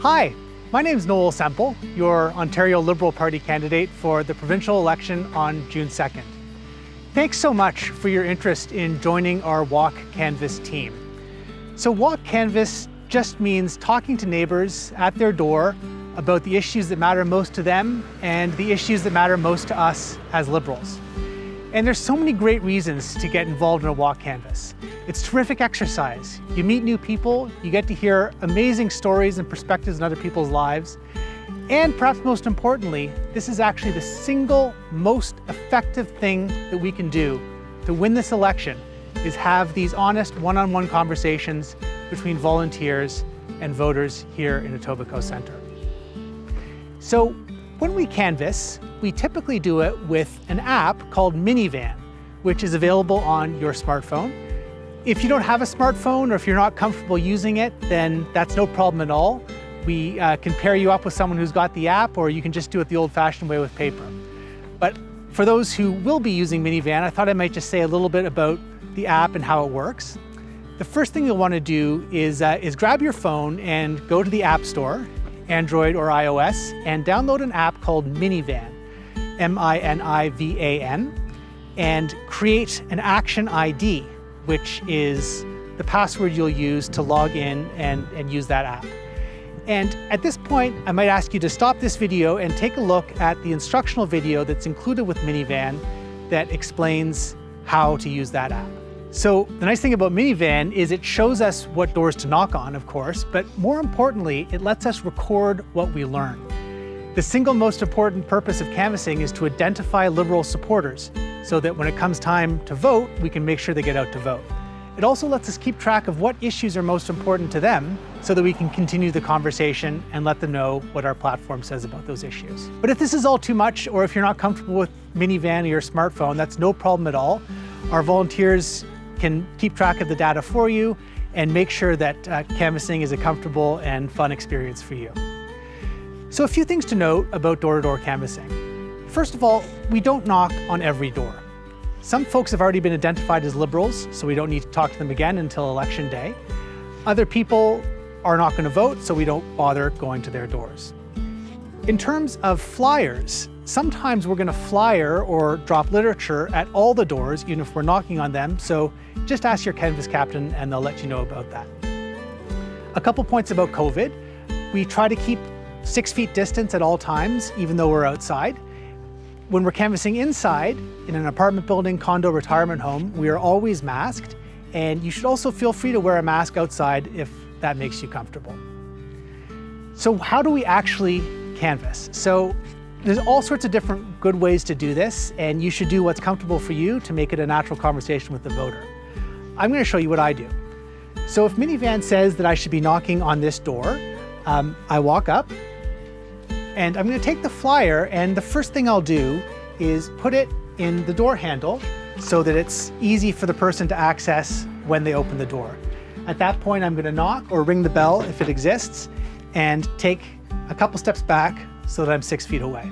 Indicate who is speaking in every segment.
Speaker 1: Hi, my name is Noel Semple, your Ontario Liberal Party candidate for the provincial election on June 2nd. Thanks so much for your interest in joining our Walk Canvass team. So Walk Canvass just means talking to neighbours at their door about the issues that matter most to them and the issues that matter most to us as Liberals. And there's so many great reasons to get involved in a Walk Canvass. It's terrific exercise. You meet new people, you get to hear amazing stories and perspectives in other people's lives. And perhaps most importantly, this is actually the single most effective thing that we can do to win this election, is have these honest one-on-one conversations between volunteers and voters here in Etobicoke Centre. So when we canvass, we typically do it with an app called Minivan, which is available on your smartphone. If you don't have a smartphone or if you're not comfortable using it, then that's no problem at all. We can pair you up with someone who's got the app, or you can just do it the old-fashioned way with paper. But for those who will be using Minivan, I thought I might just say a little bit about the app and how it works. The first thing you'll want to do is grab your phone and go to the App Store, Android or iOS, and download an app called Minivan, M-I-N-I-V-A-N, and create an Action ID, which is the password you'll use to log in and use that app. And at this point, I might ask you to stop this video and take a look at the instructional video that's included with Minivan that explains how to use that app. So the nice thing about Minivan is it shows us what doors to knock on, of course, but more importantly, it lets us record what we learn. The single most important purpose of canvassing is to identify Liberal supporters so that when it comes time to vote, we can make sure they get out to vote. It also lets us keep track of what issues are most important to them so that we can continue the conversation and let them know what our platform says about those issues. But if this is all too much, or if you're not comfortable with Minivan or your smartphone, that's no problem at all. Our volunteers can keep track of the data for you and make sure that canvassing is a comfortable and fun experience for you. So a few things to note about door-to-door canvassing. First of all, we don't knock on every door. Some folks have already been identified as Liberals, so we don't need to talk to them again until Election Day. Other people are not going to vote, so we don't bother going to their doors. In terms of flyers, sometimes we're going to flyer or drop literature at all the doors, even if we're knocking on them, so just ask your canvass captain and they'll let you know about that. A couple points about COVID. We try to keep 6 feet distance at all times, even though we're outside. When we're canvassing inside, in an apartment building, condo, retirement home, we are always masked, and you should also feel free to wear a mask outside if that makes you comfortable. So how do we actually canvass? So there's all sorts of different good ways to do this, and you should do what's comfortable for you to make it a natural conversation with the voter. I'm going to show you what I do. So if Minivan says that I should be knocking on this door, I walk up, and I'm going to take the flyer, and the first thing I'll do is put it in the door handle so that it's easy for the person to access when they open the door. At that point, I'm going to knock or ring the bell if it exists and take a couple steps back so that I'm 6 feet away.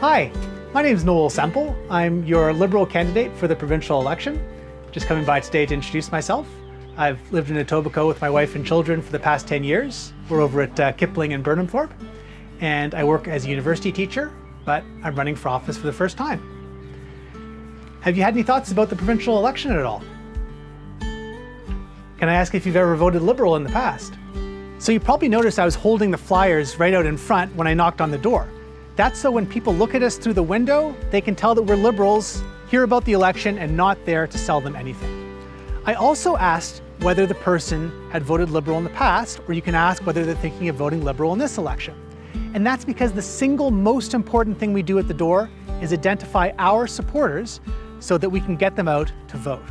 Speaker 1: Hi, my name is Noel Semple. I'm your Liberal candidate for the provincial election. Just coming by today to introduce myself. I've lived in Etobicoke with my wife and children for the past 10 years. We're over at Kipling and Burnhamthorpe, and I work as a university teacher, but I'm running for office for the first time. Have you had any thoughts about the provincial election at all? Can I ask if you've ever voted Liberal in the past? So you probably noticed I was holding the flyers right out in front when I knocked on the door. That's so when people look at us through the window, they can tell that we're Liberals, hear about the election, and not there to sell them anything. I also asked whether the person had voted Liberal in the past, or you can ask whether they're thinking of voting Liberal in this election. And that's because the single most important thing we do at the door is identify our supporters so that we can get them out to vote.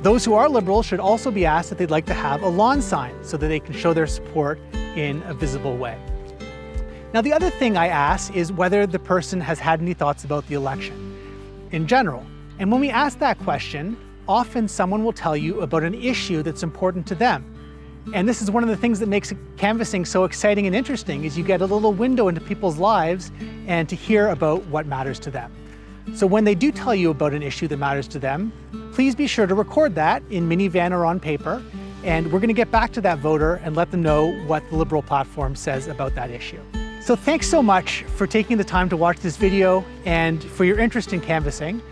Speaker 1: Those who are Liberal should also be asked if they'd like to have a lawn sign so that they can show their support in a visible way. Now, the other thing I ask is whether the person has had any thoughts about the election in general. And when we ask that question, often someone will tell you about an issue that's important to them. And this is one of the things that makes canvassing so exciting and interesting, is you get a little window into people's lives and to hear about what matters to them. So when they do tell you about an issue that matters to them, please be sure to record that in Minivan or on paper And we're going to get back to that voter and let them know what the Liberal platform says about that issue. So thanks so much for taking the time to watch this video and for your interest in canvassing.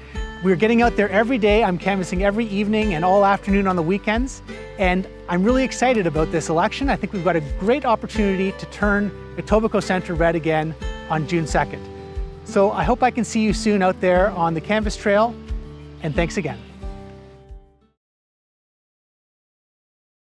Speaker 1: We're getting out there every day. I'm canvassing every evening and all afternoon on the weekends. And I'm really excited about this election. I think we've got a great opportunity to turn Etobicoke Centre red again on June 2nd. So I hope I can see you soon out there on the canvas trail, and thanks again.